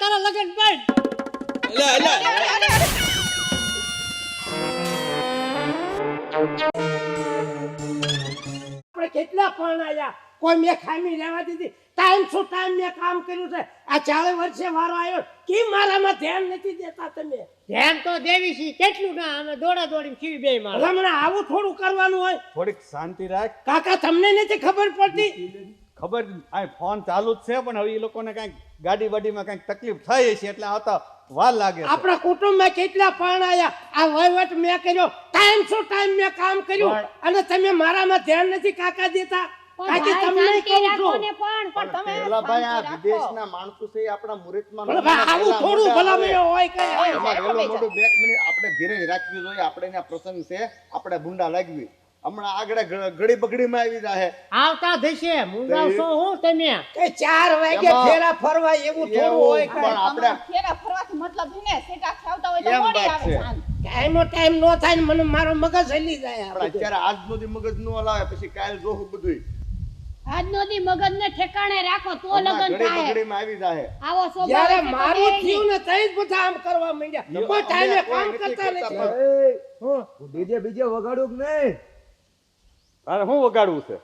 તારા લગન બંધ. આપણે કેટલા પરણાયા, કોઈ મેં ખામી રહેવા દીધી. ટાઈમ શું ટાઈમ મેં કામ કર્યું છે. આ 40 વર્ષે વારો આવ્યો કે મારામાં ધ્યાન નથી દેતા તમે. ધ્યાન તો દેવી છે કેટલું ના અમે દોડા દોડી સીવી બે માં. હમણાં આવું થોડું કરવાનું હોય. થોડીક શાંતિ રાખ. કાકા તમને નથી ખબર પડતી? ખબર આ ફોન ચાલુ જ છે પણ હવે એ લોકોને કઈક ગાડી વાડીમાં કઈક તકલીફ થઈ છે એટલે આવતા વાર લાગે છે. આપણા કુટુંબમાં કેટલા પરણાયા, આ વહીવટ મેં કર્યો. ટાઈમ શું ટાઈમ મેં કામ કર્યું અને તમે મારામાં ધ્યાન નથી કાકા દેતા. કાકી તમને કહું છું. પણ તમે પેલા ભાઈ આ વિદેશના માણસો છે આપણા મુહૂર્તમાં ભલે ભાઈ આવું થોડું ભલામણ હોય કે એમાં વહેલો મોટું 2 મિનિટ આપણે ધીરજ રાખવી જોઈએ. આપણે ત્યાં પ્રસંગ છે, આપણે બુંડા લાગવી. હમણાં આગળ ઘડી બગડીમાં આવી જાહે. આવતા થશે મુંડાવશો હું તમે. કે 4 વાગે ફેરા ફરવા એવું થોડું હોય કે પણ આપણે ફેરા ફરવાથી મતલબ છે ને સેટા ખાવતા હોય તો એમ મોડી વાત આવે છે. સાંજ. ટાઈમો ટાઈમ નો થાય ને મને મારો મગજ હલી જાય. પણ અત્યારે આજ સુધી મગજ નો હલાવે પછી કાલ જોહું બધું આજનો દી મગજને ઠેકાણે રાખો તો લગન ઘડી થાય. બગડીમાં આવી જાહે. આવો સ્વભાવ જ્યારે છે તો મારું બે થયું ને તઈ જ બધા આમ કરવા માંડ્યા. કોઈ ટાઈમે કામ કરતા નથી. ડીજે બીજે વગાડું કે નહીં? તારે શું વગાડવું છે?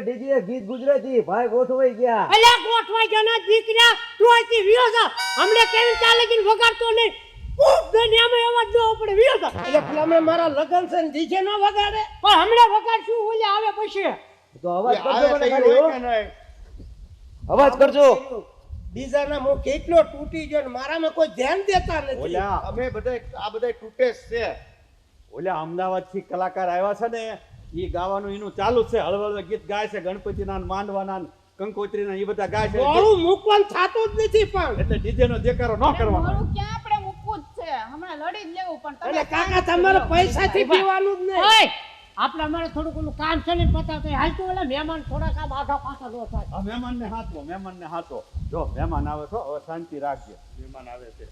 ડીજે ગીત ગુજરાતી ભાઈ ગોઠવાઈ ગયા. અલ્યા ગોઠવાઈ જના દીકરા તું અહીંથી વિયો જા. હમણે કેવી ચાલે કે વગાડતો નહીં. ખૂબ દુનિયામાં અવાજ ન પડે વિયો જા. એટલે પેલા હમણાં મારા લગન છે ને ડીજે નો વગાડે. પણ હમણે વગાડશું ઓલે આવે પછી. તો અવાજ કરજો આવે મને થઈ ખાલી, હોય હો. કે નહીં? અવાજ કરજો. બીજાના મુખ કેટલો તૂટી ગયો ને મારામાં કોઈ ધ્યાન દેતા નથી. ઓલા અમે બધા આ બધા તૂટે જ છે. ઓલા અમદાવાદ થી કલાકાર આવ્યા છે ને એ ગાવાનું એનું ચાલુ જ છે. હળવળ ગીત ગાય છે, ગણપતિના માંડવાના કંકોત્રીના એ બધા ગાય છે. મોડું મૂકવાનું થાતું જ નથી પણ. એટલે ડીજે નો દેકારો ન કરવાનો. મોડું ક્યાં આપણે મૂકવું જ છે. હમણાં લડી જ લેવું પણ એટલે તમે કાકા તમારે પૈસાથી પીવાનું જ નહીં. ઓય આપણે અમારે થોડું ઓલું કામ છે ને પતાવતા હાલતું ઓલા મહેમાન થોડાક આમ આઘા પાછા ન થાય. આ મહેમાનને હાથો જો મહેમાન આવે છો હવે શાંતિ રાખજે. મહેમાન આવે છે.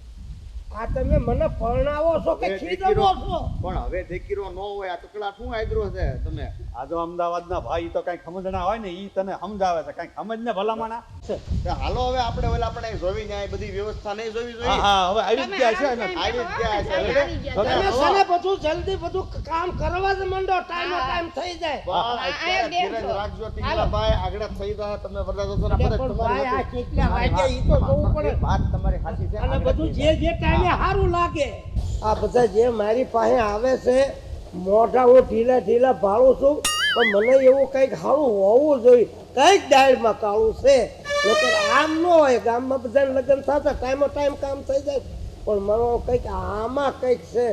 આ તમે મને પરણાવો છો કે હવે ખીજવો છો? પણ હવે દેખીરો ન હોય આ ટુકડા શું આદરો છે તમે? આ જો અમદાવાદના ભાઈ તો કઈ સમજણા હોય ને ઈ તને સમજાવે છે. કઈ સમજ ને ભલામણા. તો હાલો હવે આપણે ઓલા આપણે જોવી ને આ બધી વ્યવસ્થા નહીં જોવી જોઈએ. હા હવે આવી જ ગયા છે ને. આવી જ ગયા છે. આવી ગયા તમે સને બધું જલ્દી બધું કામ કરવા જ માંડો. ટાઈમો ટાઈમ થઈ જાય. પણ અત્યારે ધીરજ રાખજો ટીંગલાભાઈ, આગળ થઈ જાય તમે બધા તો પણ ભાઈ આ કેટલા વાગ્યા ઈ તો જોવું પડે. વાત તમારી સાચી છે. અને બધું જે ટાઈમે સારું લાગે. આ બધા જે મારી પાસે આવે છે મોઢા હું ઢીલા ઢીલા ભાળું છું પણ મને એવું કંઈક સારું હોવું જોઈએ. કંઈક દાળમાં કાળું છે. નહીંતર આમ ન હોય. ગામમાં બધાને લગ્ન થતા ટાઈમો ટાઈમ કામ થઈ જાય પણ મને કંઈક આમાં કંઈક છે.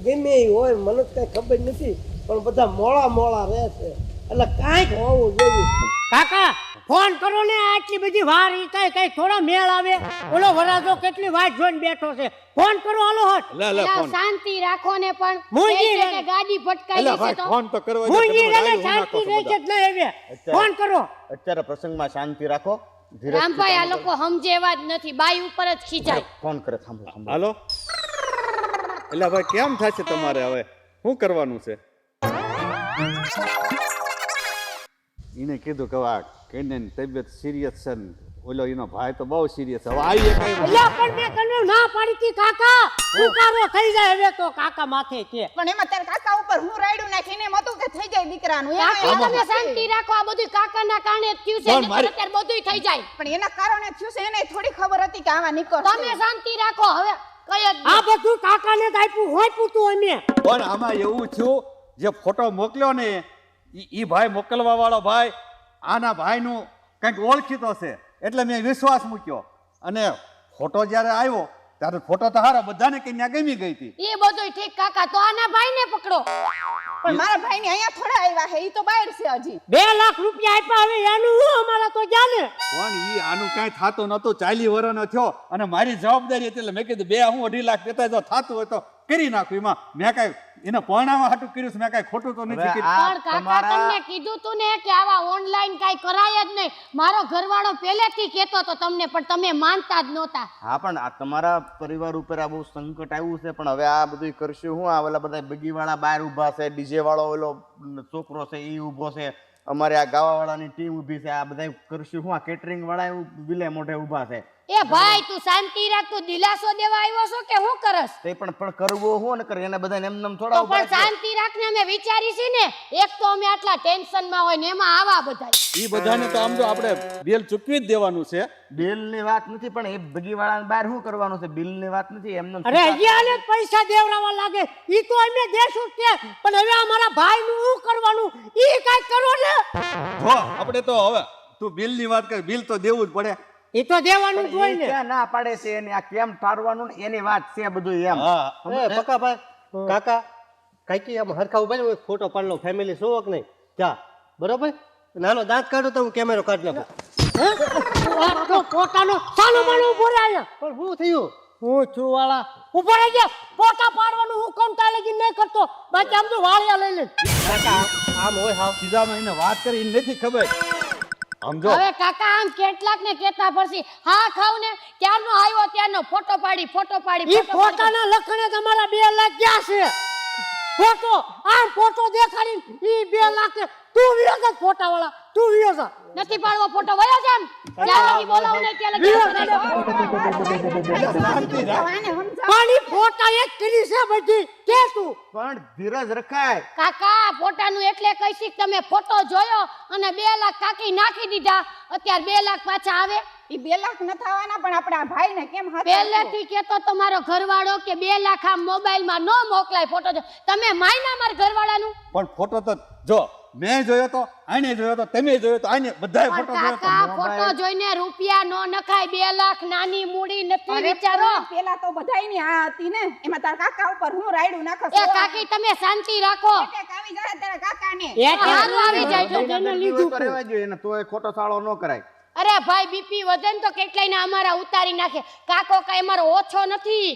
ગમે એ હોય મને જ કંઈ ખબર નથી પણ બધા મોળા મોળા રહે છે એટલે કાંઈક હોવું જોઈએ. કાકા ફોન કરો ને આટલી બધી વાર ઈ કઈ થોડા મેળ આવે. ઓલો વરાજો કેટલી વાટ જોઈને બેઠો છે. ફોન કરો હાલો હટ. લે પેલા ફોન. શાંતિ રાખો ને પણ મૂંગી કહે છે રહે. કે ગાડી ભટકાઈ એટલે છે ભાઈ તો ફોન તો કરવા દે. હું તમે ઈ ડાયરી રને હું શાંતિ નાખો છો રહે છે બધા. જ નહીં હવે. ફોન કરો. અત્યારે પ્રસંગમાં શાંતિ રાખો. રામભાઈ આ લોકો સમજેવા જ નથી. બાઈ ઉપર જ ખીજાય. ફોન કરે થાંભો થાંભો. હાલો એટલે ભાઈ કેમ થશે તમારે હવે શું કરવાનું છે? એને કીધું કે આ કઈને તબિયત સિરિયસ છે ને ઓલો એનો ભાઈ તો બહુ સિરિયસ. હવે આવીએ કઈ અલ્યા પણ મેં તને ના પાડી હતી કાકા. ઉકારો થઈ જાય હવે તો કાકા માથે કે. પણ એમાં તારા કાકા ઉપર હું રાયડું નાખીને એમ હતું કે થઈ જાય દીકરાનું એમ કાકા તમે શાંતિ રાખો. આ બધું કાકાના કારણે જ થયું છે. પણ નહીંતર મારી- અત્યારે બધુંય થઈ જાય. પણ એના કારણે થયું છે એને થોડી ખબર હતી કે આવા નીકળશે. તમે શાંતિ રાખો હવે કઈ જ આ બધું કાકાને જ આપ્યું હોય પૂતું અમે. પણ આમાં એવું થયું જે ફોટો મોકલ્યો ને ઈ ભાઈ મોકલવા વાળો ભાઈ આના ભાઈનું કંઈક ઓળખીતો છે એટલે મેં વિશ્વાસ મૂક્યો અને ફોટો જ્યારે આવ્યો ત્યારે ફોટો તો હારો બધાને કઈ ત્યાં ગમી ગઈ હતી. એ બધુંય ઠીક કાકા. તો આના ભાઈને પકડો. પણ મારા ભાઈને અહીંયા થોડા આવ્યા છે ઈ તો બહાર છે હજી. 2 લાખ રૂપિયા આપ્યા હવે એનું હું અમારા તો જાને. પણ ઈ આનું કાંઈ થાતું નતું. 40 વર્ષનો થયો અને મારી જવાબદારી હતી એટલે મેં કીધું 2.5 લાખ દેતા જો થાતું હોય તો કરી નાખું. એમાં મેં કાંઈ એને પરણાવવા હાટું કર્યું છે. મેં કાંઈ ખોટું તો નથી કર્યું. પણ કાકા તમને કીધું તું ને કે આવા ઓનલાઈન કાઈ કરાય જ નહીં. મારો ઘરવાળો પહેલેથી કહેતો તો તમને પણ તમે માનતા જ નહોતા. હા પણ આ તમારા પરિવાર ઉપર આ બહુ સંકટ આવ્યું છે પણ હવે આ બધું કરશું હું? આ ઓલા બધા બગીવાળા બહાર ઊભા છે, ડીજે વાળો ઓલો છોકરો છે એ ઊભો છે, અમારે આ ગાવાવાળાની ટીમ ઊભી છે. આ બધા કરશું હું? આ કેટરિંગ વાળા એવું વિલે મોઢે ઊભા છે. એ ભાઈ તું શાંતિ રાખ, તું દિલાસો દેવા આવ્યો છો કે હું કરસ? તે પણ કરવો હું ને કરે એને બધાને એમ તો થોડા પણ શાંતિ રાખને, અમે વિચારી છે ને. એક તો અમે આટલા ટેન્શનમાં હોય ને એમાં આવા બધાય. ઈ બધાને તો આમ તો આપણે બિલ ચૂકવી જ દેવાનું છે. બિલ ની વાત નથી, પણ એ બગીવાળાને બહાર શું કરવાનું છે? બિલ ની વાત નથી એમને. અરે હજી આને પૈસા દેવરાવા લાગે, ઈ તો અમે દેશું જ છે, પણ હવે અમારા ભાઈનું શું કરવાનું ઈ કાઈ કરો ને. જો આપણે તો હવે તું બિલ ની વાત કર, બિલ તો દેવું જ પડે. ઈ તો દેવાનું જ હોય ને. ક્યાં ના પાડે છે એને? આ કેમ ઠારવાનું ને એની વાત છે બધું એમ. હા એ પકાભાઈ કાકા કાકી આમ હરખા ઉભા ને ફોટો પાડ લો, ફેમિલી શો કે નહીં જા બરોબર. નાનો દાંત કાઢો તો હું કેમેરો કાઢી નાખું. આ તો પોતાનો સાનો માનો ઉભો રહે અહીંયા. પણ શું થયું? હું છું વાળા ઉભો રહી ગયા. પોતા પાડવાનું હું કોણ તાલે લગી નહીં કરતો, બાકી આમ તો વાળિયા લઈ લે. કાકા આમ હોય હાવ સીધામાં એને વાત કરી ઈ નથી ખબર. આમ જો હવે કાકા આમ કેટલાક ને કેતા પડશે. હા ખાવ ને ક્યારનો આવ્યો ત્યારનો ફોટો પાડી ફોટો પાડી. ઈ પોતાના લખણે તમારા 2 લાખ ગયા છે. ફોટો આમ ફોટો દેખાડી ઈ 2 લાખ ને તું વિયો જા ફોટા વાળા, તું વિયો જા. નથી પાડવો ફોટો વયો જામ. જ્યાં લગી બોલાવ ને ત્યાં લગી પાણી ફોટા એક કરી છે બધી કે તું. પણ ધીરજ રખાય. કાકા ફોટાનું એટલે કહીશી કે તમે ફોટો જોયો અને 2 લાખ કાકી નાખી દીધા, અત્યારે 2 લાખ પાછા આવે. ઈ 2 લાખ ન થવાના, પણ આપણા ભાઈને કેમ હાથ પહેલેથી કેતો તમારો ઘરવાળો કે 2 લાખ આ મોબાઈલમાં ન મોકલાય ફોટો. તમે માયના માર ઘરવાળાનું. પણ ફોટો તો જો મેં જોયો તો, આને જોયો તો, તમે જોયો તો, આને બધાય પણ ફોટો જોયો તો. કાકા ફોટો જોઈને રૂપિયા નો નખાય. 2 લાખ નાની મૂડી નથી, વિચારો. પેલા તો બધાયની આ હતી ને, એમાં તાર કાકા ઉપર હું રાયડું નાખસ. એ કાકી તમે શાંતિ રાખો. એક આવી જાય તારા કાકાને. હારું આવી જાય તો તેને લીધું તો રહેવા જોઈએ એને, તોય ખોટો સાળો ન કરાય. અરે ભાઈ બીપી વધે ને તો કેટલાય ને અમારા ઉતારી નાખે. કાકો કઈ અમારો ઓછો નથી.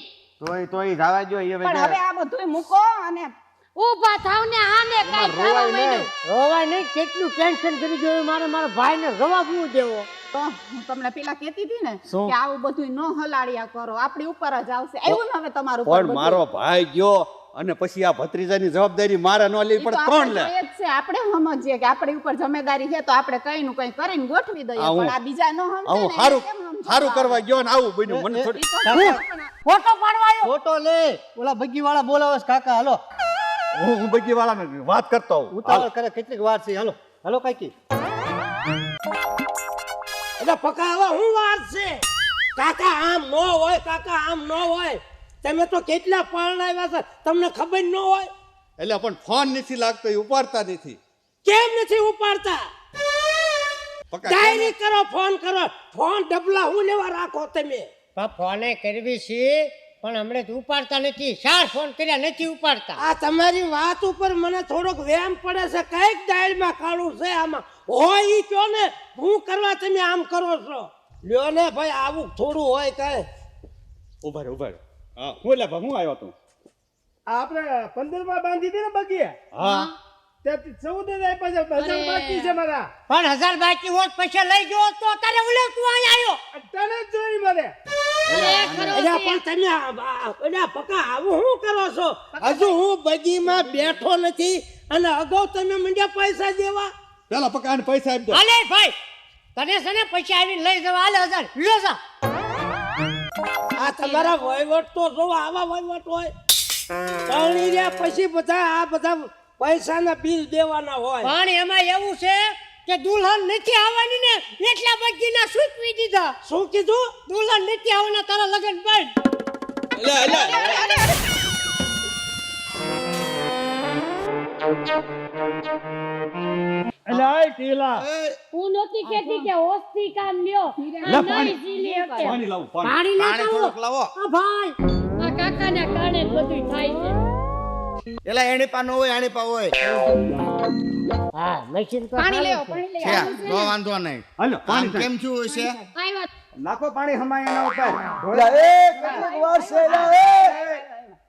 તોય જવા જોઈએ પણ હવે આ બધુંય મૂકો અને ઊભા થાવ ને આને કઈ થવા માંડ્યું. રોવાય નહીં, કેટલું ટેન્શન કરી ગયું મારે મારા ભાઈને જવાબ હું દેવો. તો હું તમને પેલા કહેતી હતી ને કે આવું બધું ન હલાડિયા કરો, આપણી ઉપર જ આવશે. આવ્યું ને હવે તમારું ઉપર પણ મારો ભાઈ ગયો અને પછી આ ભત્રીજાની જવાબદારી મારે ન લેવી પડે, કોણ લે? આપણે સમજીએ કે આપણી ઉપર જવાબદારી છે તો આપણે કઈ નું કઈ કરીને ગોઠવી દઈએ, પણ આ બીજા ન સમજે આવું ને સારું કેમ સમજવા? સારું કરવા ગયો ને આવું બન્યું. મને થોડી ફોટો પાડવા આવ્યો. ફોટો લે, ઓલા બગી વાળા બોલાવે છે કાકા. હાલો હું બગી વાળાને વાત કરતો હોઉં. ઉતાવળ કરે, કેટલીક વાર છે. હાલો હાલો કાકી. એટલે પકા હવે હું વાર છે? કાકા આમ ન હોય, કાકા આમ ન હોય. તમે તો કેટલા પરણાવ્યા છે, તમને ખબર ન હોય? એટલે પણ ફોન નથી લાગતો, એ ઉપાડતા નથી. કેમ નથી ઉપાડતા? પક્કા ડાયરી કરો, ફોન કરો. ફોન ડબલા હું લેવા રાખો તમે? ફોને કરવી છે પણ હમણે તો ઉપાડતા નથી. 4 ફોન કર્યા નથી ઉપાડતા. આ તમારી વાત ઉપર મને થોડોક વ્યામ પડે છે. કઈક ડાયરીમાં કાળું છે આમાં હોય ઈ કયો ને. હું કરવા તમે આમ કરો છો? લ્યો ને ભાઈ, આવું થોડું હોય કઈ. ઉભા રહો, ઉભા રહો. હા હું એટલે હું આવ્યો તું. આપણે 15 બાંધી હતી ને બગીએ. હા 14 પાછા 1000 બાકી છે મારા. પણ 1000 બાકી હોત પૈસા લઈ ગયો તો તારે ઓલે તું અહીંયા આવ્યો. તને જ જોઈ મને. અરે પણ તમે અરે પકા આવું શું કરો છો? હજુ હું બગીમાં બેઠો નથી અને અગાઉ તમે મંડ્યા પૈસા દેવા. પેલા પકાને પૈસા આપી દો. હાલે ભાઈ, તને છે ને પૈસા આવીને લઈ જવા. હાલે 1000 વિયો જા. આ તમારા વહીવટ તો જો આવા વહીવટ હોય. પાણી રહ્યા પછી બધા આ બધા પૈસાના બિલ દેવાના હોય. પણ એમાં એવું છે કે દુલ્હન નથી આવવાની ને એટલા બગીના સૂચવી દીધા. શું કીધું? દુલ્હન નથી આવવાના, તારા લગન બંધ. હું નહોતી કહેતી કે હોશથી કામ લ્યો. આ નહીં ઝીલી શકે. પાણી લાવો, પાણી. પાણી પાણી લેતા થોડુંક લાવો. આ ભાઈ આ કાકાના કારણે જ બધું થાય છે. એલા એની પા ન હોય, આની પા હોય. હા મશીન તો પાણી ચાલુ લેવો, છે. પાણી છે લેવો. નો વાંધો નહીં. હાલો પાણી આમ કેમ છું છે? આવ્યા. નાખો પાણી હમાય એના ઉપર. કેટલીક વાર છે એલા,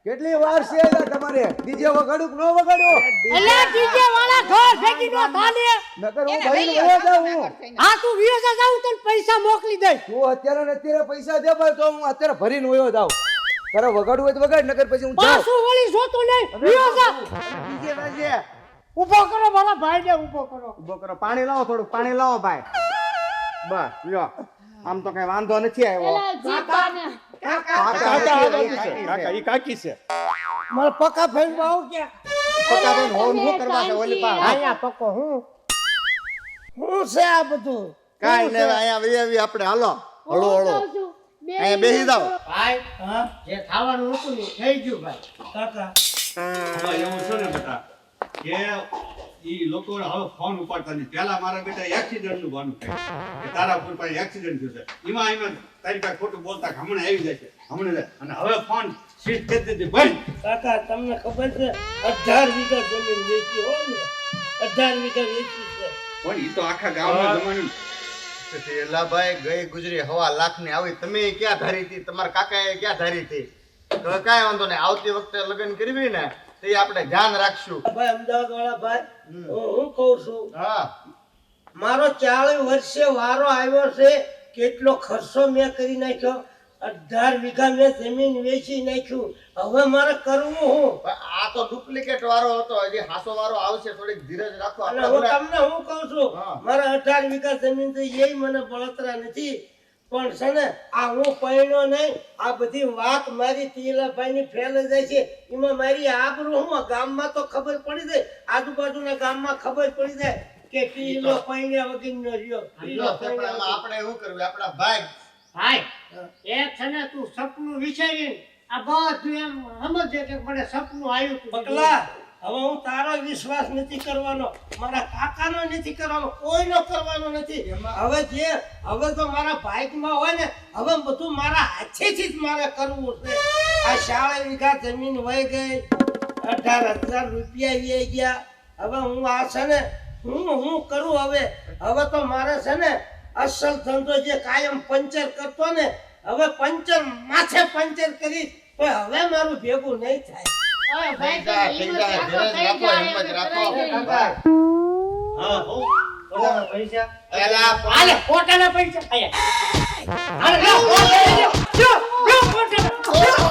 કેટલી વાર છે એલા તમારે? ડીજે વગાડું કે ન વગાડો? અલ્યા ડીજે વાળા ઘર ભેગી નો થાલે. નકર હું એને ભાઈને લઈ વયો લ્યો, જાઉં. થઈને. આ તું વિયો જા, જાઉં તને પૈસા મોકલી દઈશ. તું અત્યારે ને અત્યારે પૈસા દે ભાઈ, તો હું અત્યારે ભરીને વયો જાઉં. તારે વગાડવું હોય તો વગાડ, નકર પછી હું જાઉં. પાછું વળી જોતો નહીં. વિયો જા. ડીજે વાજે. ઊભો કરો મારા ભાઈને, ઊભો કરો. ઉભો કરો, પાણી લાવો થોડુંક, પાણી લાવો ભાઈ. બસ લ્યો. આમ તો કઈ વાંધો નથી આવ્યો પેલા જીભાને કાકા ઈ કાકી છે મારા પક્કા ફેન આવું ક્યાં પકાભાઈ હોન શું કરવા છે ઓલી પાસે અહીંયા પક્કો હું છે આ બધું કાઈ ને અહીંયા વેવી આપણે હાલો હળો હળો અહીંયા બેસી જાવ ભાઈ જે ખાવાનું હતું ને થઈ ગયું ભાઈ કાકા હવે એવું છે ને બેટા કે ઈ લોકો હવે ફોન ઉપાડતા નહીં પહેલા મારા બેટા એક્સિડન્ટ નું બહાનું થાય કે તારા ઉપર પાસે એક્સિડન્ટ થયો છે એમાં તારી પાસે ખોટું બોલતા કે હમણાં આવી જાય છે હમણાં અને હવે ફોન સીટ કરી દીધી ભાઈ કાકા તમને ખબર છે 18 વીઘા જમીન વેચી હો ને 18 વીઘા વેચી છે પણ ઈ તો આખા ગામના જમાનું એલા ભાઈ ગઈ ગુજરી 1.5 લાખ ની આવી તમે ક્યાં ધારી હતી તમારા કાકાએ ક્યાં ધારી હતી તો કાંઈ વાંધો નહીં આવતી વખતે લગ્ન કરવી ને તે આપણે ધ્યાન રાખશું ભાઈ અમદાવાદ વાળા ભાઈ હું કહું છું હા મારો 40 વર્ષે વારો આવ્યો છે કેટલો ખર્ચો મેં કરી નાખ્યો 18 વીઘા મેં જમીન વેચી નાખ્યું હવે મારે કરવું હું આ તો ડુપ્લિકેટ વારો હતો હજી હાસો વારો આવશે થોડીક ધીરજ રાખો અને આપણે હું તમને હું કહું છું હા. મારા 18 વીઘા જમીન તો એ મને બળતરા નથી પણ છે ને આ હું પૈણો નહીં આ બધી વાત મારી તીલાભાઈ ની ફેલાઈ જાય છે એમાં મારી આબરૂ હું ગામમાં તો ખબર પડી જાય આજુબાજુના ગામમાં ખબર પડી જાય કે ટીલો પૈણ્યા વગરનો રહ્યો ટીલો પૈણ્યા આપણે એવું કરવું આપણા ભાઈ ભાઈ એક છે ને તું સપનું વિચારીને આ બધું એમ સમજે કે મને સપનું આવ્યું તું પગલા હવે હું તારો વિશ્વાસ નથી કરવાનો મારા કાકાનો નથી કરવાનો કોઈનો કરવાનો નથી હવે તો મારા ભાઈકમાં હોય ને હવે બધું મારા હાથેથી જ મારે કરવું છે આ 40 વીઘા જમીન વહી ગઈ 18,000 રૂપિયા વહી ગયા હવે હું આ છે ને હું કરું હવે તો મારે છે ને અસલ ધંધો જે કાયમ પંચર કરતો ને હવે પંચર માથે પંચર કરી તો હવે મારું ભેગું નહીં થાય ઓય ભાઈ થઈ જાય, હિંમત થઈ જાય, રાખો, ધીરજ થઈ રાખો, જાય, હિંમત હવે રાખો. કરાઈ હા હો પોતાના પૈસા એલા હાલે ખોટાના પૈસા આયા હાલે લ્યો, ખોટા લઈ લ્યો. લ્યો, લ્યો, ખોટા. લ્યો.